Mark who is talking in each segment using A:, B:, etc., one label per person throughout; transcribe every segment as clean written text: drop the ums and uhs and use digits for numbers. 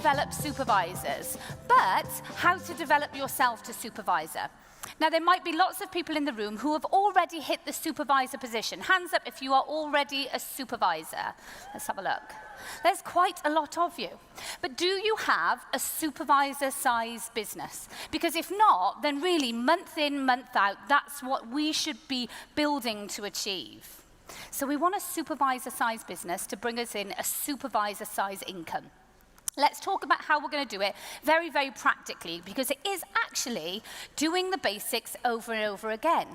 A: develop supervisors, but how to develop yourself to supervisor. Now, there might be lots of people in the room who have already hit the supervisor position. Hands up if you are already a supervisor. Let's have a look. There's quite a lot of you. But do you have a supervisor-size business? Because if not, then really, month in, month out, that's what we should be building to achieve. So we want a supervisor-size business to bring us in a supervisor-size income. Let's talk about how we're going to do it very, very practically, because it is actually doing the basics over and over again.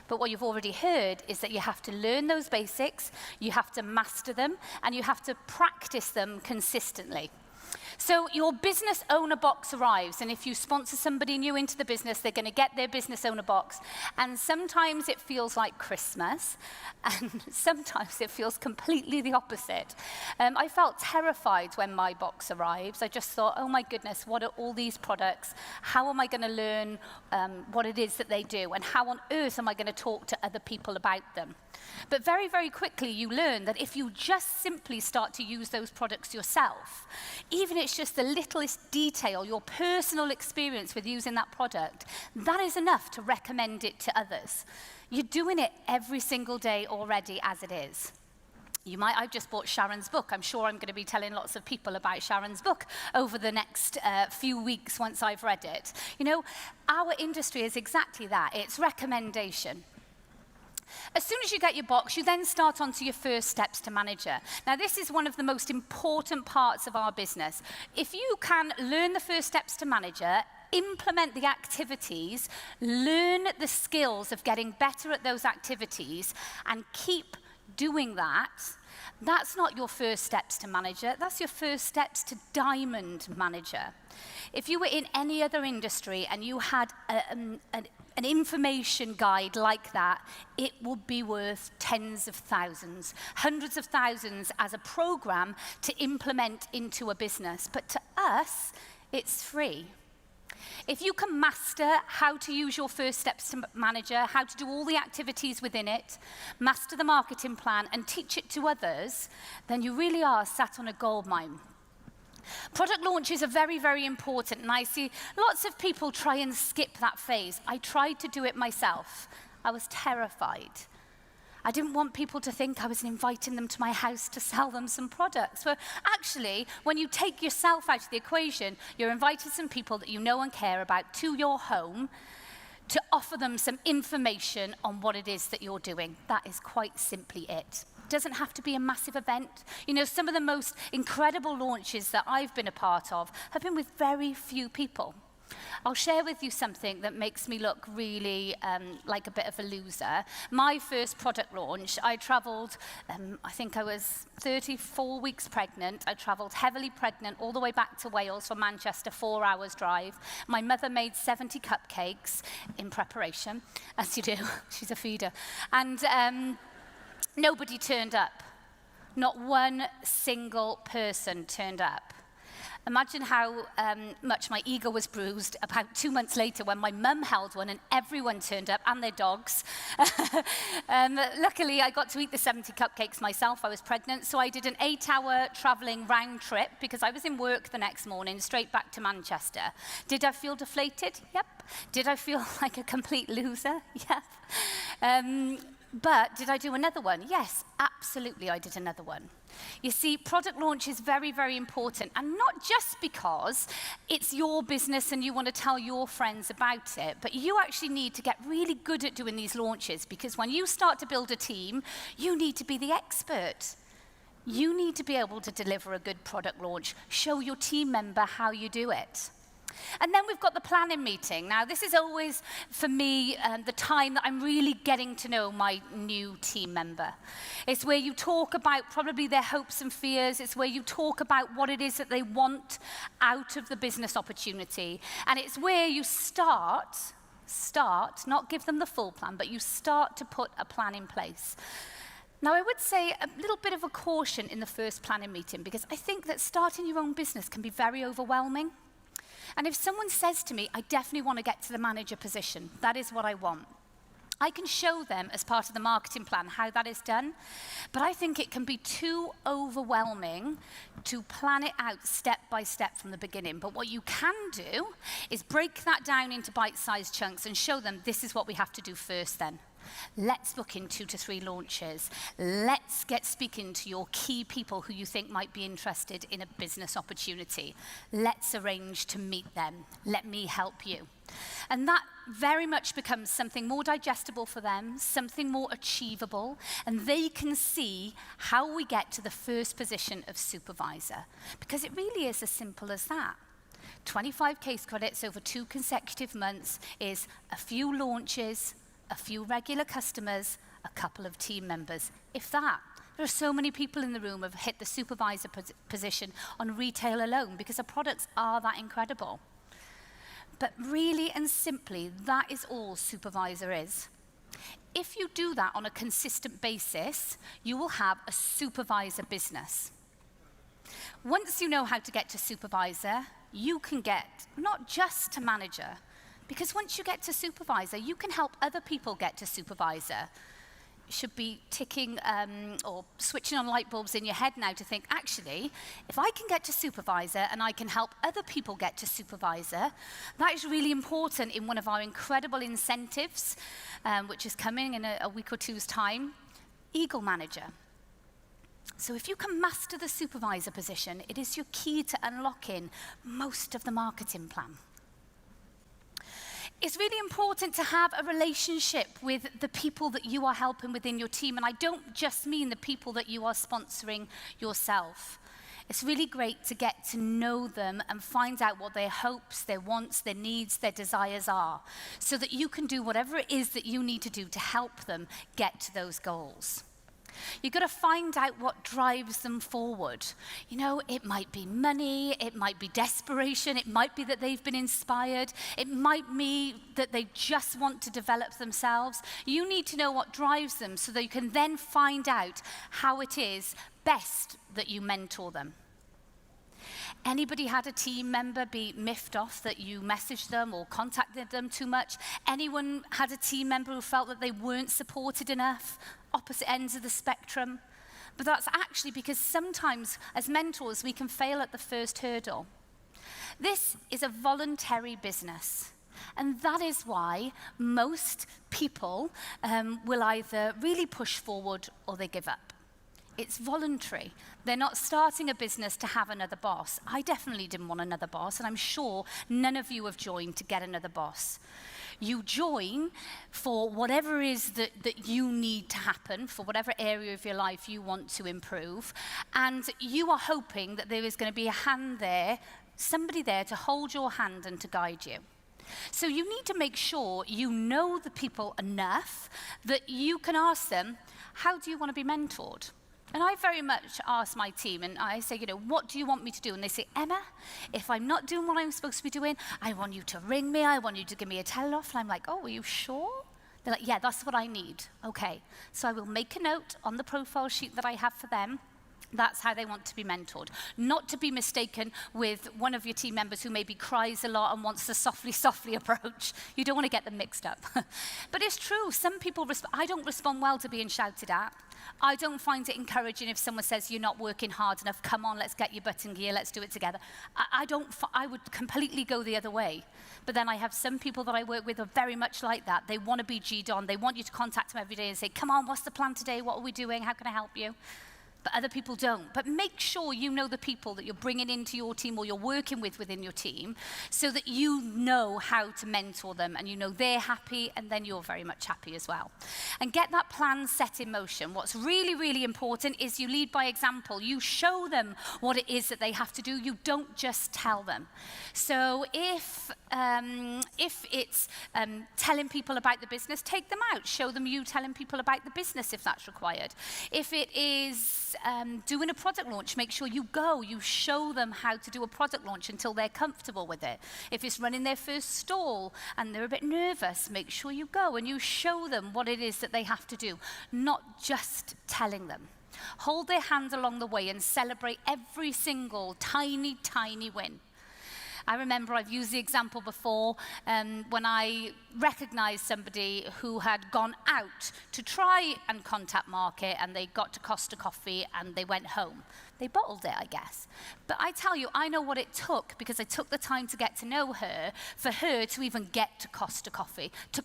A: But what you've already heard is that you have to learn those basics, you have to master them, and you have to practice them consistently. So your business owner box arrives, and if you sponsor somebody new into the business, they're going to get their business owner box. And sometimes it feels like Christmas, and sometimes it feels completely the opposite. I felt terrified when my box arrives. I just thought, oh my goodness, what are all these products? How am I going to learn what it is that they do? And how on earth am I going to talk to other people about them? But very, very quickly you learn that if you just simply start to use those products yourself, even if it's just the littlest detail, your personal experience with using that product, that is enough to recommend it to others. You're doing it every single day already as it is. I've just bought Sharon's book. I'm sure I'm going to be telling lots of people about Sharon's book over the next few weeks once I've read it. You know, our industry is exactly that. It's recommendation. As soon as you get your box, you then start onto your first steps to manager. Now, this is one of the most important parts of our business. If you can learn the first steps to manager, implement the activities, learn the skills of getting better at those activities, and keep doing that, that's not your first steps to manager, that's your first steps to diamond manager. If you were in any other industry and you had an information guide like that, it would be worth tens of thousands, hundreds of thousands as a program to implement into a business. But to us, it's free. If you can master how to use your first steps to manager, how to do all the activities within it, master the marketing plan, and teach it to others, then you really are sat on a gold mine. Product launches are very, very important, and I see lots of people try and skip that phase. I tried to do it myself. I was terrified. I didn't want people to think I was inviting them to my house to sell them some products. But actually, when you take yourself out of the equation, you're inviting some people that you know and care about to your home to offer them some information on what it is that you're doing. That is quite simply it. Doesn't have to be a massive event. You know, some of the most incredible launches that I've been a part of have been with very few people. I'll share with you something that makes me look really like a bit of a loser. My first product launch, I traveled, I think I was 34 weeks pregnant. I traveled heavily pregnant all the way back to Wales from Manchester, 4 hours drive. My mother made 70 cupcakes in preparation, as you do. She's a feeder. And nobody turned up. Not one single person turned up. Imagine how much my ego was bruised about 2 months later when my mum held one and everyone turned up, and their dogs. Luckily, I got to eat the 70 cupcakes myself. I was pregnant, so I did an 8-hour traveling round trip because I was in work the next morning, straight back to Manchester. Did I feel deflated? Yep. Did I feel like a complete loser? Yep. But did I do another one? Yes, absolutely, I did another one. You see, product launch is very, very important, and not just because it's your business and you want to tell your friends about it, but you actually need to get really good at doing these launches, because when you start to build a team, you need to be the expert. You need to be able to deliver a good product launch, show your team member how you do it. And then we've got the planning meeting. Now, this is always, for me, the time that I'm really getting to know my new team member. It's where you talk about probably their hopes and fears. It's where you talk about what it is that they want out of the business opportunity. And it's where you start, not give them the full plan, but you start to put a plan in place. Now, I would say a little bit of a caution in the first planning meeting, because I think that starting your own business can be very overwhelming. And if someone says to me, I definitely want to get to the manager position, that is what I want, I can show them as part of the marketing plan how that is done, but I think it can be too overwhelming to plan it out step by step from the beginning. But what you can do is break that down into bite-sized chunks and show them this is what we have to do first then. Let's book in 2 to 3 launches. Let's get speaking to your key people who you think might be interested in a business opportunity. Let's arrange to meet them. Let me help you. And that very much becomes something more digestible for them, something more achievable, and they can see how we get to the first position of supervisor. Because it really is as simple as that. 25 case credits over 2 consecutive months is a few launches, a few regular customers, a couple of team members, if that. There are so many people in the room who have hit the supervisor position on retail alone because the products are that incredible. But really and simply, that is all supervisor is. If you do that on a consistent basis, you will have a supervisor business. Once you know how to get to supervisor, you can get not just to manager, because once you get to supervisor, you can help other people get to supervisor. You should be ticking or switching on light bulbs in your head now to think, actually, if I can get to supervisor and I can help other people get to supervisor, that is really important in one of our incredible incentives, which is coming in a week or two's time, Eagle Manager. So if you can master the supervisor position, it is your key to unlocking most of the marketing plan. It's really important to have a relationship with the people that you are helping within your team. And I don't just mean the people that you are sponsoring yourself. It's really great to get to know them and find out what their hopes, their wants, their needs, their desires are, so that you can do whatever it is that you need to do to help them get to those goals. You've got to find out what drives them forward. You know, it might be money, it might be desperation, it might be that they've been inspired, it might be that they just want to develop themselves. You need to know what drives them so that you can then find out how it is best that you mentor them. Anybody had a team member be miffed off that you messaged them or contacted them too much? Anyone had a team member who felt that they weren't supported enough? Opposite ends of the spectrum. But that's actually because sometimes as mentors we can fail at the first hurdle. This is a voluntary business. And that is why most people will either really push forward or they give up. It's voluntary. They're not starting a business to have another boss. I definitely didn't want another boss, and I'm sure none of you have joined to get another boss. You join for whatever it is that you need to happen, for whatever area of your life you want to improve, and you are hoping that there is going to be a hand there, somebody there to hold your hand and to guide you. So you need to make sure you know the people enough that you can ask them, how do you want to be mentored? And I very much ask my team, and I say, you know, what do you want me to do? And they say, Emma, if I'm not doing what I'm supposed to be doing, I want you to ring me, I want you to give me a tell-off. And I'm like, oh, are you sure? They're like, yeah, that's what I need. Okay, so I will make a note on the profile sheet that I have for them. That's how they want to be mentored. Not to be mistaken with one of your team members who maybe cries a lot and wants the softly approach. You don't want to get them mixed up. But it's true, some people, I don't respond well to being shouted at. I don't find it encouraging if someone says you're not working hard enough, come on, let's get your butt in gear, let's do it together. I would completely go the other way. But then I have some people that I work with are very much like that. They want to be G'd on. They want you to contact them every day and say, come on, what's the plan today? What are we doing? How can I help you? But other people don't. But make sure you know the people that you're bringing into your team or you're working with within your team so that you know how to mentor them and you know they're happy and then you're very much happy as well. And get that plan set in motion. What's really, really important is you lead by example. You show them what it is that they have to do. You don't just tell them. So if it's telling people about the business, take them out. Show them you telling people about the business if that's required. If it is doing a product launch, make sure you go. You show them how to do a product launch until they're comfortable with it. If it's running their first stall and they're a bit nervous, make sure you go and you show them what it is that they have to do, not just telling them. Hold their hand along the way and celebrate every single tiny, tiny win. I remember I've used the example before when I recognized somebody who had gone out to try and contact market, and they got to Costa Coffee and they went home. They bottled it, I guess. But I tell you, I know what it took, because I took the time to get to know her, for her to even get to Costa Coffee, to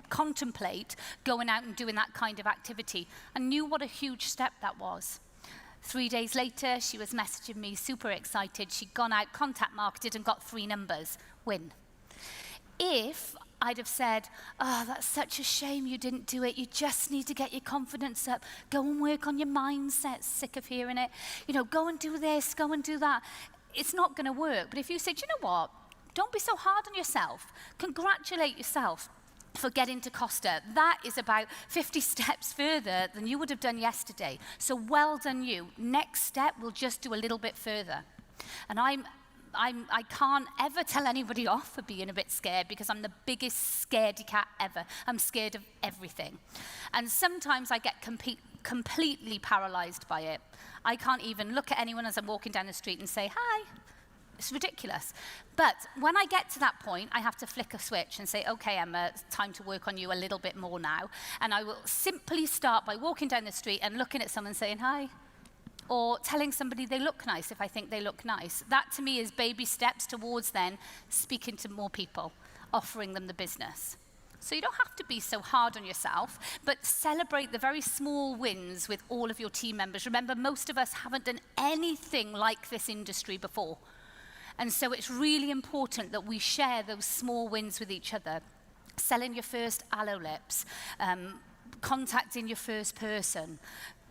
A: contemplate going out and doing that kind of activity, and knew what a huge step that was. 3 days later, she was messaging me, super excited. She'd gone out, contact marketed, and got 3 numbers. Win. If I'd have said, oh, that's such a shame you didn't do it. You just need to get your confidence up. Go and work on your mindset. Sick of hearing it. You know, go and do this, go and do that. It's not going to work. But if you said, you know what? Don't be so hard on yourself. Congratulate yourself for getting to Costa. That is about 50 steps further than you would have done yesterday. So well done you. Next step, we'll just do a little bit further. And I can't ever tell anybody off for being a bit scared, because I'm the biggest scaredy cat ever. I'm scared of everything. And sometimes I get completely paralyzed by it. I can't even look at anyone as I'm walking down the street and say, hi. It's ridiculous. But when I get to that point, I have to flick a switch and say, okay, Emma, it's time to work on you a little bit more now. And I will simply start by walking down the street and looking at someone saying, hi. Or telling somebody they look nice if I think they look nice. That to me is baby steps towards then speaking to more people, offering them the business. So you don't have to be so hard on yourself, but celebrate the very small wins with all of your team members. Remember, most of us haven't done anything like this industry before. And so it's really important that we share those small wins with each other. Selling your first aloe lips, contacting your first person,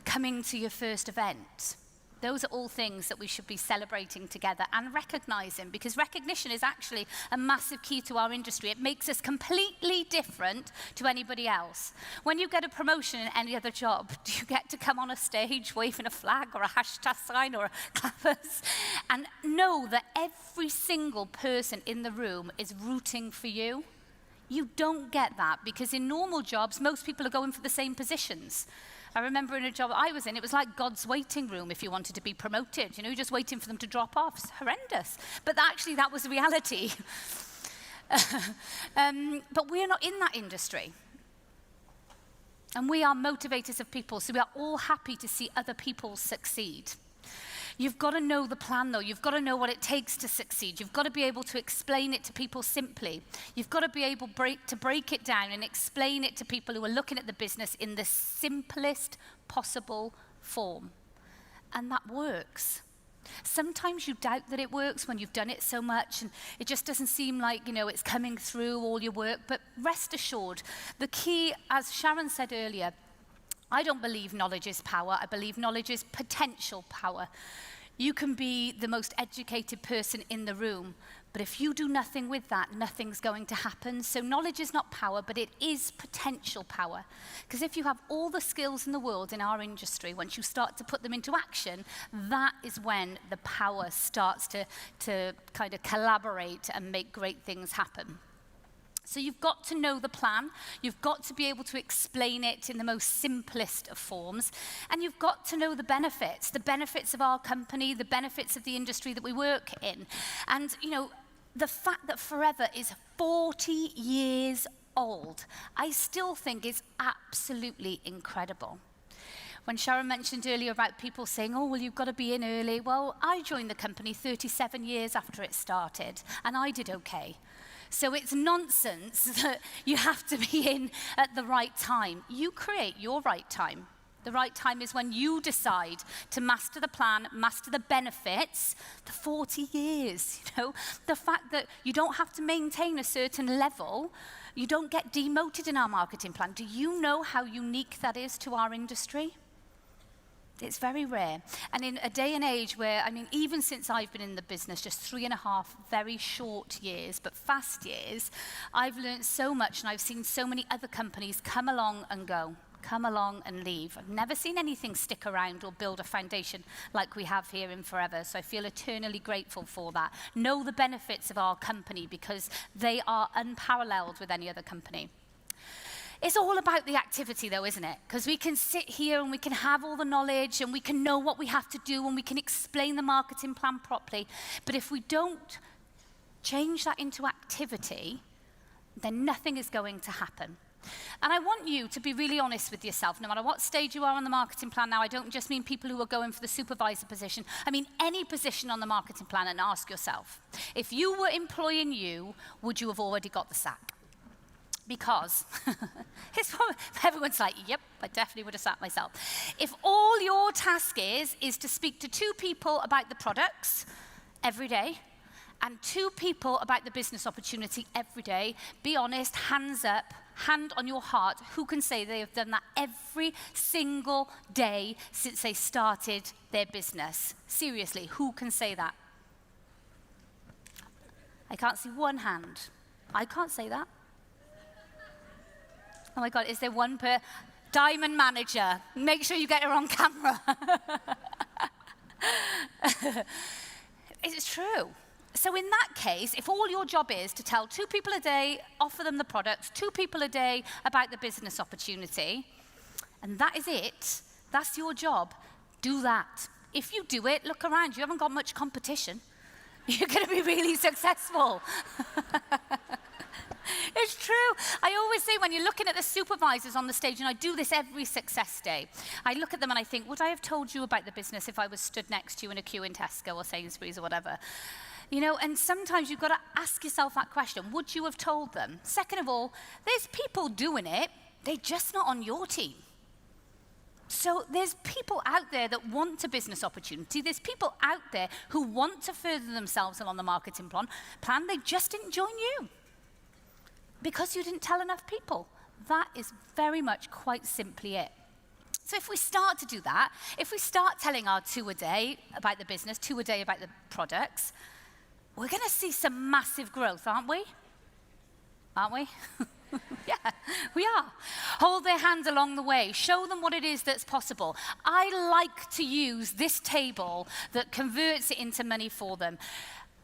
A: coming to your first event. Those are all things that we should be celebrating together and recognizing, because recognition is actually a massive key to our industry. It makes us completely different to anybody else. When you get a promotion in any other job, do you get to come on a stage waving a flag or a hashtag sign or a clappers? And know that every single person in the room is rooting for you. You don't get that, because in normal jobs, most people are going for the same positions. I remember in a job I was in, it was like God's waiting room if you wanted to be promoted. You know, you're just waiting for them to drop off. It's horrendous. But actually, that was reality. But we're not in that industry. And we are motivators of people, so we are all happy to see other people succeed. You've got to know the plan, though. You've got to know what it takes to succeed. You've got to be able to explain it to people simply. You've got to be able to break it down and explain it to people who are looking at the business in the simplest possible form. And that works. Sometimes you doubt that it works when you've done it so much and it just doesn't seem like, you know, it's coming through all your work. But rest assured, the key, as Sharon said earlier, I don't believe knowledge is power. I believe knowledge is potential power. You can be the most educated person in the room, but if you do nothing with that, nothing's going to happen. So knowledge is not power, but it is potential power. Because if you have all the skills in the world in our industry, once you start to put them into action, that is when the power starts to kind of collaborate and make great things happen. So you've got to know the plan, you've got to be able to explain it in the most simplest of forms, and you've got to know the benefits of our company, the benefits of the industry that we work in. And, you know, the fact that Forever is 40 years old, I still think is absolutely incredible. When Sharon mentioned earlier about people saying, oh, well, you've got to be in early. Well, I joined the company 37 years after it started, and I did okay. So it's nonsense that you have to be in at the right time. You create your right time. The right time is when you decide to master the plan, master the benefits, the 40 years, you know. The fact that you don't have to maintain a certain level, you don't get demoted in our marketing plan. Do you know how unique that is to our industry? It's very rare. And in a day and age where, I mean, even since I've been in the business, just 3.5 very short years, but fast years, I've learned so much, and I've seen so many other companies come along and go, come along and leave. I've never seen anything stick around or build a foundation like we have here in Forever, so I feel eternally grateful for that. Know the benefits of our company because they are unparalleled with any other company. It's all about the activity, though, isn't it? Because we can sit here and we can have all the knowledge and we can know what we have to do and we can explain the marketing plan properly. But if we don't change that into activity, then nothing is going to happen. And I want you to be really honest with yourself, no matter what stage you are on the marketing plan. Now, I don't just mean people who are going for the supervisor position. I mean any position on the marketing plan, and ask yourself, if you were employing you, would you have already got the sack? Because everyone's like, yep, I definitely would have sacked myself. If all your task is to speak to 2 people about the products every day, and 2 people about the business opportunity every day, be honest, hands up, hand on your heart, who can say they have done that every single day since they started their business? Seriously, who can say that? I can't see one hand. I can't say that. Oh my God, is there one per diamond manager? Make sure you get her on camera. It's true. So in that case, if all your job is to tell 2 people a day, offer them the products, 2 people a day about the business opportunity, and that is it, that's your job, do that. If you do it, look around, you haven't got much competition. You're going to be really successful. It's true. I always say when you're looking at the supervisors on the stage, and I do this every success day, I look at them and I think, would I have told you about the business if I was stood next to you in a queue in Tesco or Sainsbury's or whatever? You know, and sometimes you've got to ask yourself that question, would you have told them? Second of all, there's people doing it, they're just not on your team. So there's people out there that want a business opportunity. There's people out there who want to further themselves along the marketing plan. They just didn't join you because you didn't tell enough people. That is very much quite simply it. So if we start to do that, if we start telling our 2 a day about the business, 2 a day about the products, we're going to see some massive growth, aren't we? Aren't we? Yeah, we are. Hold their hand along the way. Show them what it is that's possible. I like to use this table that converts it into money for them.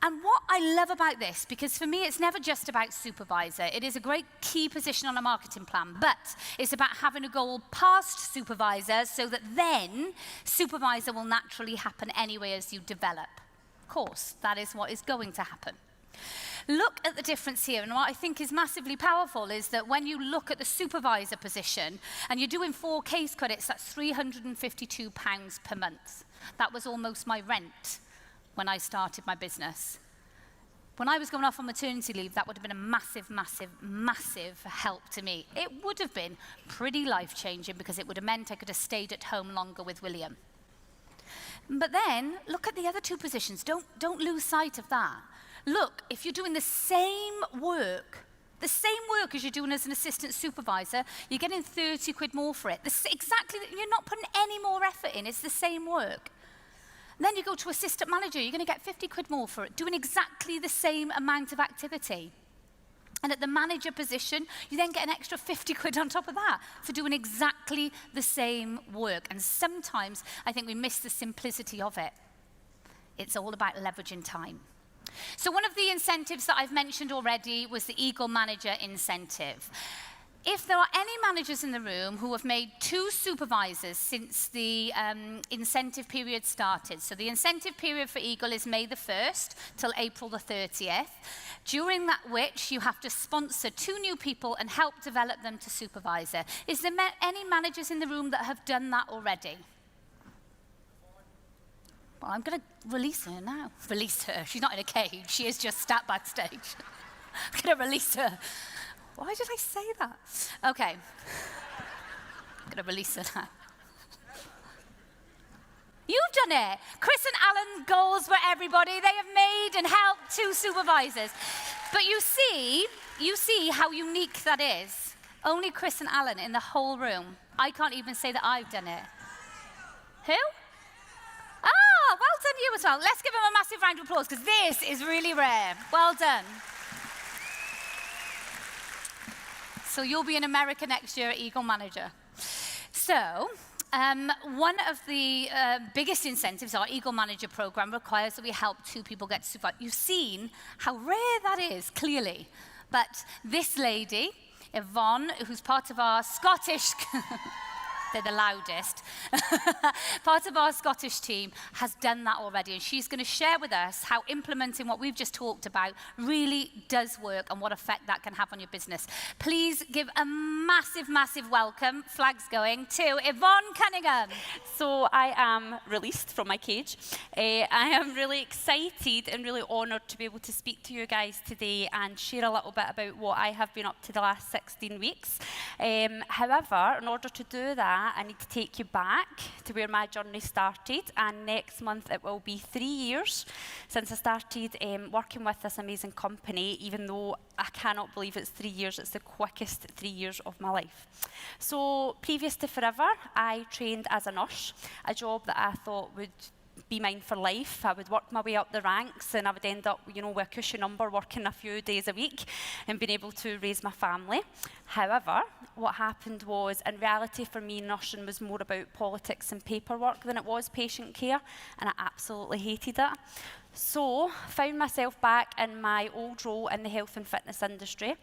A: And what I love about this, because for me it's never just about supervisor. It is a great key position on a marketing plan, but it's about having a goal past supervisor so that then supervisor will naturally happen anyway as you develop. Of course, that is what is going to happen. Look at the difference here, and what I think is massively powerful is that when you look at the supervisor position and you're doing 4 case credits, that's £352 per month. That was almost my rent when I started my business. When I was going off on maternity leave, that would have been a massive, massive, massive help to me. It would have been pretty life-changing because it would have meant I could have stayed at home longer with William. But then, look at the other 2 positions. Don't lose sight of that. Look, if you're doing the same work as you're doing as an assistant supervisor, you're getting 30 quid more for it. Exactly, you're not putting any more effort in, it's the same work. And then you go to assistant manager, you're going to get 50 quid more for it, doing exactly the same amount of activity. And at the manager position, you then get an extra 50 quid on top of that for doing exactly the same work. And sometimes I think we miss the simplicity of it. It's all about leveraging time. So one of the incentives that I've mentioned already was the Eagle Manager Incentive. If there are any managers in the room who have made 2 supervisors since the incentive period started, so the incentive period for Eagle is May the 1st till April the 30th, during that which you have to sponsor 2 new people and help develop them to supervisor. Is there any managers in the room that have done that already? Well, I'm going to release her now. Release her. She's not in a cage. She is just sat backstage. I'm going to release her. Why did I say that? Okay. I'm going to release her now. You've done it. Chris and Alan goals for everybody. They have made and helped 2 supervisors. But you see how unique that is. Only Chris and Alan in the whole room. I can't even say that I've done it. Who? Ah, well done you as well. Let's give them a massive round of applause because this is really rare. Well done. So you'll be in America next year at Eagle Manager. So one of the biggest incentives, our Eagle Manager program, requires that we help 2 people get to supervisor. You've seen how rare that is, clearly. But this lady, Yvonne, who's part of our Scottish... they're the loudest. Part of our Scottish team has done that already, and she's going to share with us how implementing what we've just talked about really does work and what effect that can have on your business. Please give a massive, massive welcome, flags going, to Yvonne Cunningham.
B: So I am released from my cage. I am really excited and really honoured to be able to speak to you guys today and share a little bit about what I have been up to the last 16 weeks. However, in order to do that, I need to take you back to where my journey started, and next month it will be 3 years since I started working with this amazing company, even though I cannot believe it's 3 years. It's the quickest 3 years of my life. So previous to Forever, I trained as a nurse, a job that I thought would be mine for life. I would work my way up the ranks and I would end up, with a cushy number, working a few days a week and being able to raise my family. However, what happened was, in reality for me, nursing was more about politics and paperwork than it was patient care, and I absolutely hated it. So, found myself back in my old role in the health and fitness industry.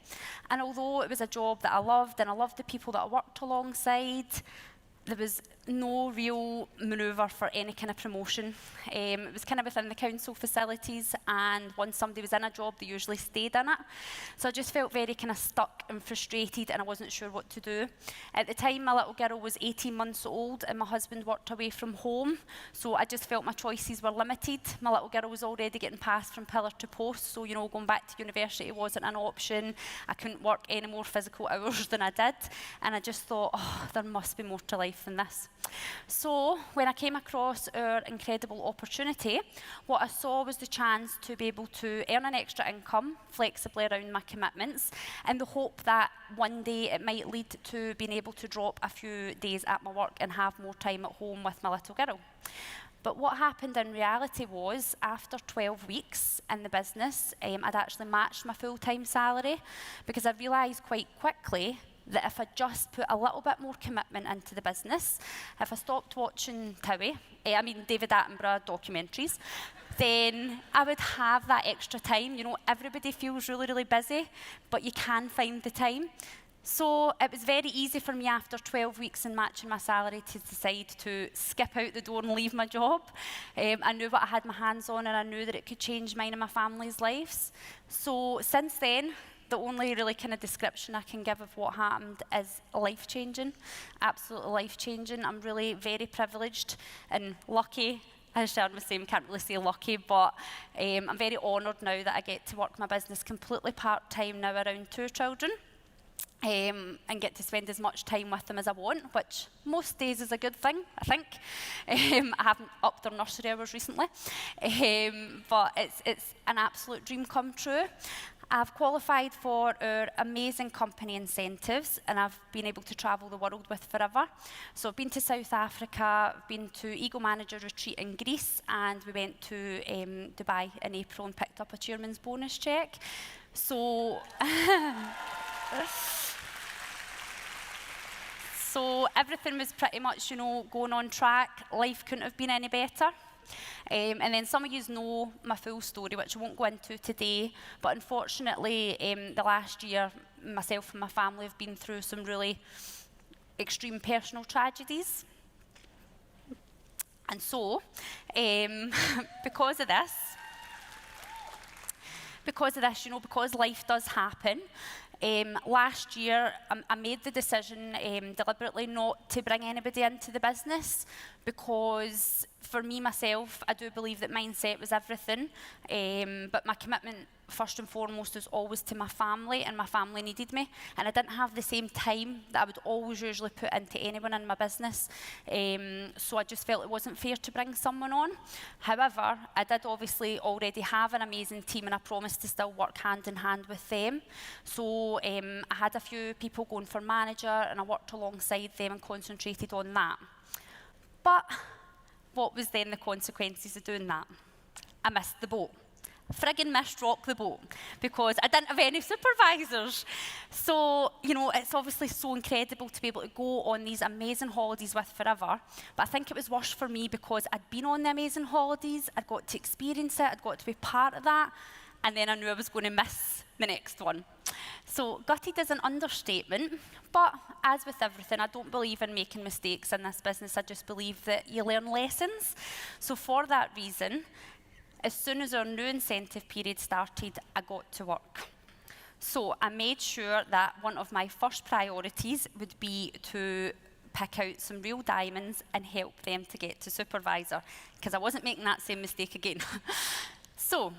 B: And although it was a job that I loved and I loved the people that I worked alongside, there was no real manoeuvre for any kind of promotion. It was kind of within the council facilities, and once somebody was in a job, they usually stayed in it. So I just felt very kind of stuck and frustrated, and I wasn't sure what to do. At the time, my little girl was 18 months old, and my husband worked away from home, so I just felt my choices were limited. My little girl was already getting passed from pillar to post, so going back to university wasn't an option. I couldn't work any more physical hours than I did, and I just thought, there must be more to life than this. So when I came across our incredible opportunity, what I saw was the chance to be able to earn an extra income flexibly around my commitments, in the hope that one day it might lead to being able to drop a few days at my work and have more time at home with my little girl. But what happened in reality was, after 12 weeks in the business, I'd actually matched my full-time salary, because I realised quite quickly that if I just put a little bit more commitment into the business, if I stopped watching David Attenborough documentaries, then I would have that extra time. Everybody feels really, really busy, but you can find the time. So it was very easy for me after 12 weeks in matching my salary to decide to skip out the door and leave my job. I knew what I had my hands on, and I knew that it could change mine and my family's lives. So since then, the only really kind of description I can give of what happened is life-changing, absolutely life-changing. I'm really very privileged and lucky. As Sharon was saying, can't really say lucky, but I'm very honoured now that I get to work my business completely part-time now around 2 children. And get to spend as much time with them as I want, which most days is a good thing, I think. I haven't upped their nursery hours recently, but it's an absolute dream come true. I've qualified for our amazing company incentives, and I've been able to travel the world with Forever. So I've been to South Africa, I've been to Eagle Manager Retreat in Greece, and we went to Dubai in April and picked up a chairman's bonus cheque. So, so everything was pretty much, going on track. Life couldn't have been any better. And then some of you know my full story, which I won't go into today, but unfortunately, the last year, myself and my family have been through some really extreme personal tragedies. And so, because of this, because life does happen, last year, I made the decision deliberately not to bring anybody into the business, because for me, myself, I do believe that mindset was everything, but my commitment, first and foremost, is always to my family, and my family needed me, and I didn't have the same time that I would always usually put into anyone in my business, so I just felt it wasn't fair to bring someone on. However, I did obviously already have an amazing team, and I promised to still work hand in hand with them. So I had a few people going for manager, and I worked alongside them and concentrated on that. But what was then the consequences of doing that? I missed the boat. Friggin' rock the boat, because I didn't have any supervisors. So, it's obviously so incredible to be able to go on these amazing holidays with Forever, but I think it was worse for me because I'd been on the amazing holidays, I'd got to experience it, I'd got to be part of that, and then I knew I was going to miss the next one. So gutted is an understatement, but as with everything, I don't believe in making mistakes in this business. I just believe that you learn lessons. So for that reason, as soon as our new incentive period started, I got to work. So I made sure that one of my first priorities would be to pick out some real diamonds and help them to get to supervisor, because I wasn't making that same mistake again. So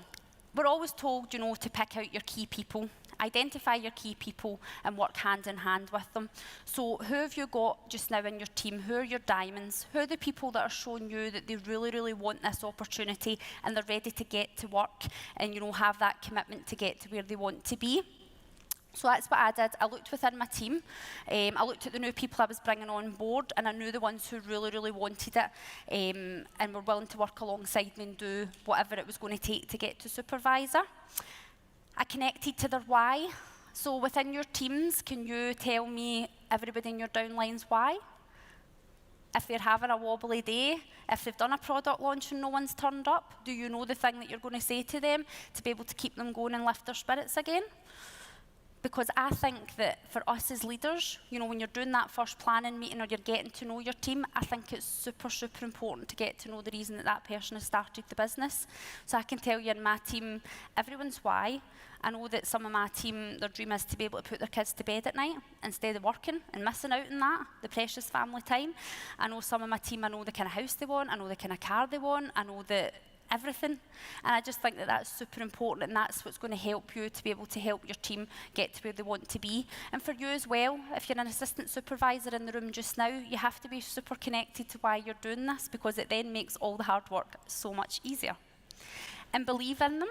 B: we're always told, to pick out your key people, identify your key people and work hand in hand with them. So who have you got just now in your team? Who are your diamonds? Who are the people that are showing you that they really, really want this opportunity and they're ready to get to work and, have that commitment to get to where they want to be? So that's what I did. I looked within my team. I looked at the new people I was bringing on board, and I knew the ones who really, really wanted it and were willing to work alongside me and do whatever it was going to take to get to supervisor. I connected to their why. So within your teams, can you tell me, everybody in your downlines, why? If they're having a wobbly day, if they've done a product launch and no one's turned up, do you know the thing that you're going to say to them to be able to keep them going and lift their spirits again? Because I think that for us as leaders, when you're doing that first planning meeting or you're getting to know your team, I think it's super, super important to get to know the reason that that person has started the business. So I can tell you in my team, everyone's why. I know that some of my team, their dream is to be able to put their kids to bed at night instead of working and missing out on that, the precious family time. I know some of my team, I know the kind of house they want, I know the kind of car they want, I know that everything. And I just think that that's super important, and that's what's going to help you to be able to help your team get to where they want to be. And for you as well, if you're an assistant supervisor in the room just now, you have to be super connected to why you're doing this, because it then makes all the hard work so much easier. And believe in them.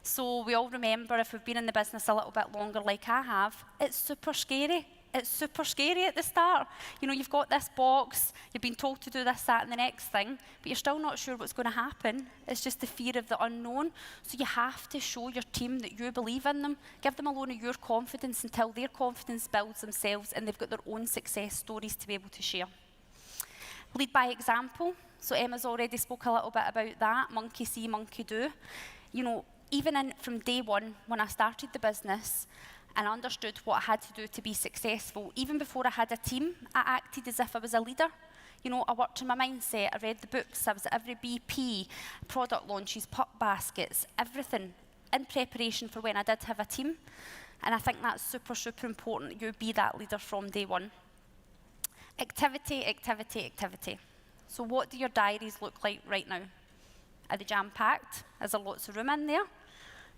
B: So we all remember, if we've been in the business a little bit longer like I have, it's super scary. It's super scary at the start. You've got this box, you've been told to do this, that, and the next thing, but you're still not sure what's going to happen. It's just the fear of the unknown. So you have to show your team that you believe in them. Give them a loan of your confidence until their confidence builds themselves and they've got their own success stories to be able to share. Lead by example. So Emma's already spoke a little bit about that. Monkey see, monkey do. Even from day one, when I started the business, and understood what I had to do to be successful. Even before I had a team, I acted as if I was a leader. I worked on my mindset, I read the books, I was at every BP, product launches, pup baskets, everything in preparation for when I did have a team. And I think that's super, super important that you be that leader from day one. Activity, activity, activity. So what do your diaries look like right now? Are they jam-packed? Is there lots of room in there?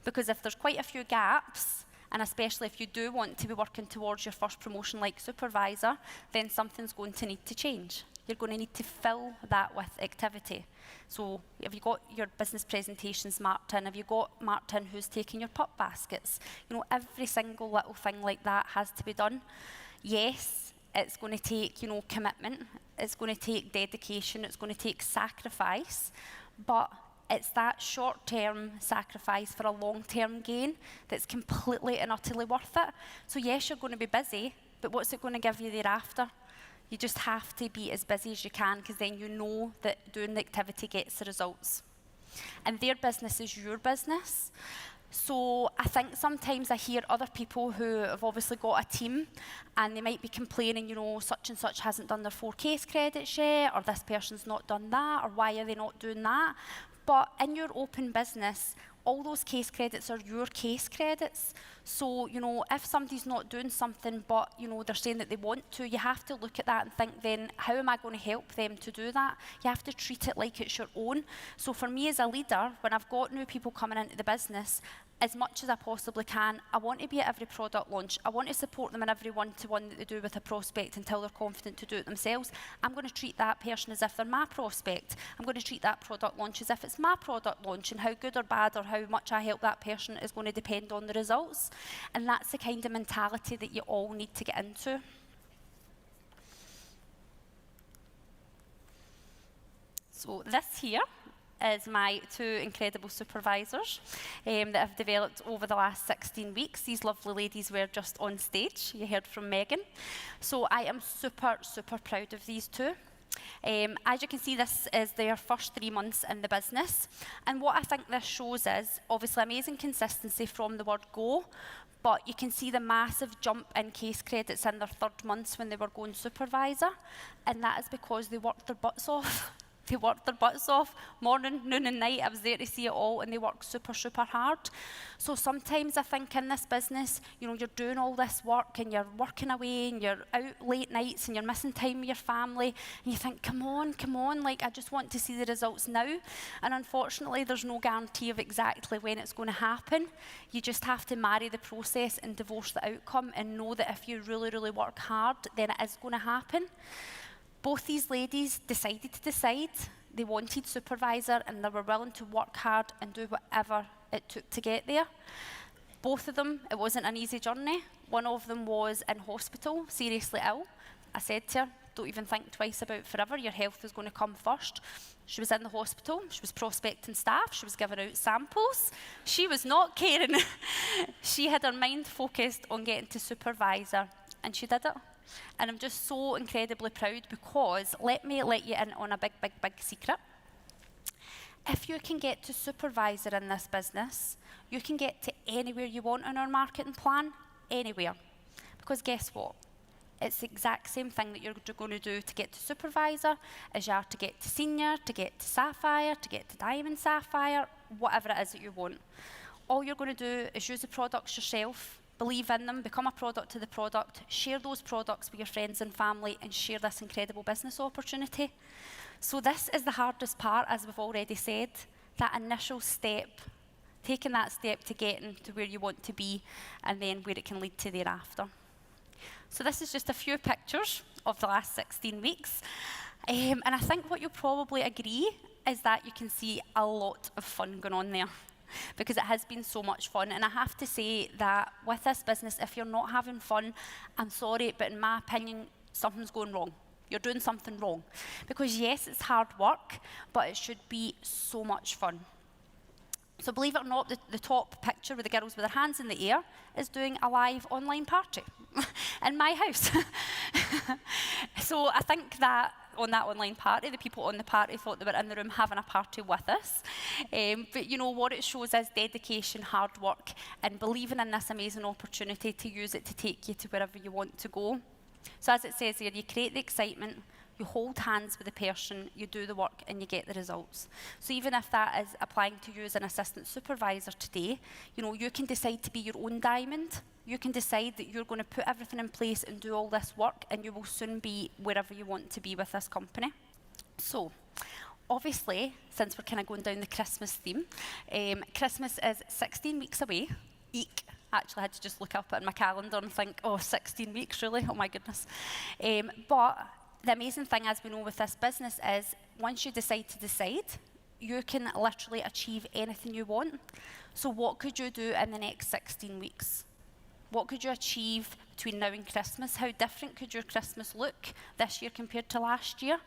B: Because if there's quite a few gaps, and especially if you do want to be working towards your first promotion like supervisor, then something's going to need to change. You're going to need to fill that with activity. So have you got your business presentations marked in? Have you got marked in who's taking your pup baskets? Every single little thing like that has to be done. Yes, it's going to take, commitment. It's going to take dedication. It's going to take sacrifice. But it's that short-term sacrifice for a long-term gain that's completely and utterly worth it. So yes, you're going to be busy, but what's it going to give you thereafter? You just have to be as busy as you can, because then you know that doing the activity gets the results. And their business is your business. So I think sometimes I hear other people who have obviously got a team and they might be complaining, such and such hasn't done their 4 case credits yet, or this person's not done that, or why are they not doing that? But in your open business, all those case credits are your case credits. So, if somebody's not doing something, but, they're saying that they want to, you have to look at that and think then, how am I going to help them to do that? You have to treat it like it's your own. So for me as a leader, when I've got new people coming into the business, as much as I possibly can, I want to be at every product launch. I want to support them in every one-to-one that they do with a prospect until they're confident to do it themselves. I'm going to treat that person as if they're my prospect. I'm going to treat that product launch as if it's my product launch, and how good or bad or how much I help that person is going to depend on the results. And that's the kind of mentality that you all need to get into. So this here is my 2 incredible supervisors that I've developed over the last 16 weeks. These lovely ladies were just on stage. You heard from Megan. So I am super, super proud of these 2. As you can see, this is their first 3 months in the business. And what I think this shows is, obviously, amazing consistency from the word go, But you can see the massive jump in case credits in their third months when they were going supervisor, and that is because they worked their butts off. They worked their butts off, morning, noon and night. I was there to see it all, and they worked super, super hard. So sometimes I think in this business, you're doing all this work, and you're working away, and you're out late nights, and you're missing time with your family, and you think, come on, like, I just want to see the results now. And unfortunately, there's no guarantee of exactly when it's going to happen. You just have to marry the process and divorce the outcome, and know that if you really, really work hard, then it is going to happen. Both these ladies decided to decide. They wanted supervisor, and they were willing to work hard and do whatever it took to get there. Both of them, it wasn't an easy journey. One of them was in hospital, seriously ill. I said to her, don't even think twice about forever, your health is going to come first. She was in the hospital, she was prospecting staff, she was giving out samples. She was not caring. She had her mind focused on getting to supervisor, and she did it. And I'm just so incredibly proud, because let me let you in on a big, big, big secret. If you can get to supervisor in this business, you can get to anywhere you want on our marketing plan, anywhere. Because guess what? It's the exact same thing that you're going to do to get to supervisor as you are to get to senior, to get to sapphire, to get to diamond sapphire, whatever it is that you want. All you're going to do is use the products yourself, believe in them, become a product to the product, share those products with your friends and family, and share this incredible business opportunity. So this is the hardest part, as we've already said, that initial step, taking that step to getting to where you want to be, and then where it can lead to thereafter. So this is just a few pictures of the last 16 weeks. And I think what you'll probably agree is that you can see a lot of fun going on there, because it has been so much fun. And I have to say that with this business, if you're not having fun, I'm sorry, but in my opinion, something's going wrong. You're doing something wrong. Because yes, it's hard work, but it should be so much fun. So believe it or not, the top picture with the girls with their hands in the air is doing a live online party in my house. So I think that on that online party, the people on the party thought they were in the room having a party with us. But what it shows is dedication, hard work, and believing in this amazing opportunity to use it to take you to wherever you want to go. So as it says here, you create the excitement, you hold hands with the person, you do the work, and you get the results. So even if that is applying to you as an assistant supervisor today, you can decide to be your own diamond. You can decide that you're going to put everything in place and do all this work, and you will soon be wherever you want to be with this company. So, obviously, since we're kind of going down the Christmas theme, Christmas is 16 weeks away. Eek. Actually, I had to just look up at my calendar and think, 16 weeks, really? Oh my goodness. But the amazing thing, as we know with this business, is once you decide, you can literally achieve anything you want. So what could you do in the next 16 weeks? What could you achieve between now and Christmas? How different could your Christmas look this year compared to last year?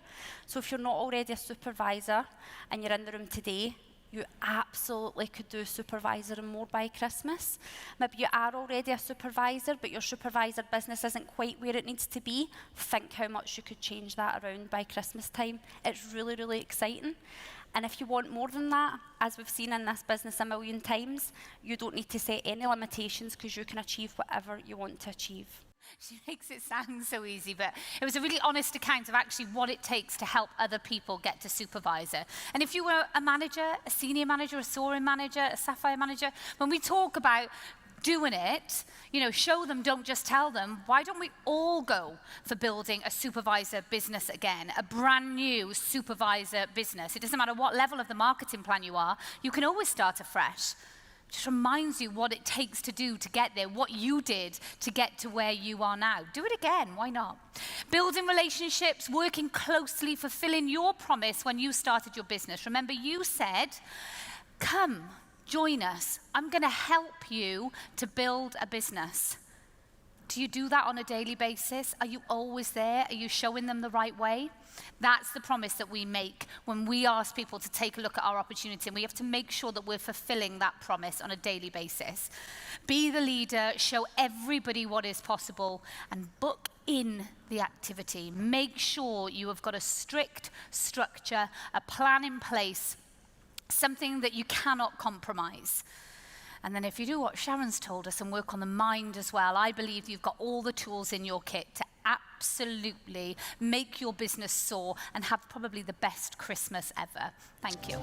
B: So if you're not already a supervisor and you're in the room today, you absolutely could do supervisor and more by Christmas. Maybe you are already a supervisor, but your supervisor business isn't quite where it needs to be. Think how much you could change that around by Christmas time. It's really, really exciting. And if you want more than that, as we've seen in this business a million times, you don't need to set any limitations, because you can achieve whatever you want to achieve.
A: She makes it sound so easy, but it was a really honest account of actually what it takes to help other people get to supervisor. And if you were a manager, a senior manager, a soaring manager, a sapphire manager, when we talk about doing it, show them, don't just tell them, why don't we all go for building a supervisor business again, a brand new supervisor business? It doesn't matter what level of the marketing plan you are, you can always start afresh. Just reminds you what it takes to do to get there, what you did to get to where you are now. Do it again, why not? Building relationships, working closely, fulfilling your promise when you started your business. Remember, you said, come, join us. I'm going to help you to build a business. Do you do that on a daily basis? Are you always there? Are you showing them the right way? That's the promise that we make when we ask people to take a look at our opportunity, and we have to make sure that we're fulfilling that promise on a daily basis. Be the leader, show everybody what is possible, and book in the activity. Make sure you have got a strict structure, a plan in place, something that you cannot compromise. And then if you do what Sharon's told us and work on the mind as well, I believe you've got all the tools in your kit to absolutely make your business soar and have probably the best Christmas ever. Thank you.